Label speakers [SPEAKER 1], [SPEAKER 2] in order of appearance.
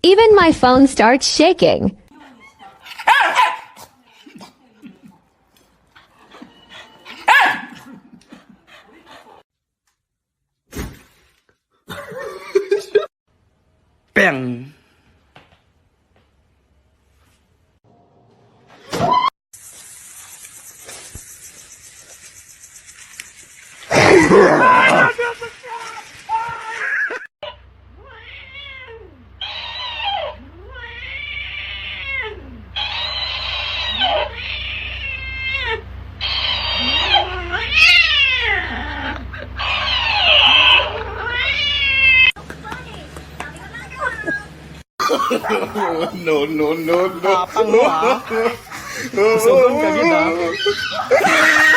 [SPEAKER 1] Even my phone starts shaking.
[SPEAKER 2] Bang! No, no, no, no.
[SPEAKER 3] Tapang mo ah. Susugon ka din ah.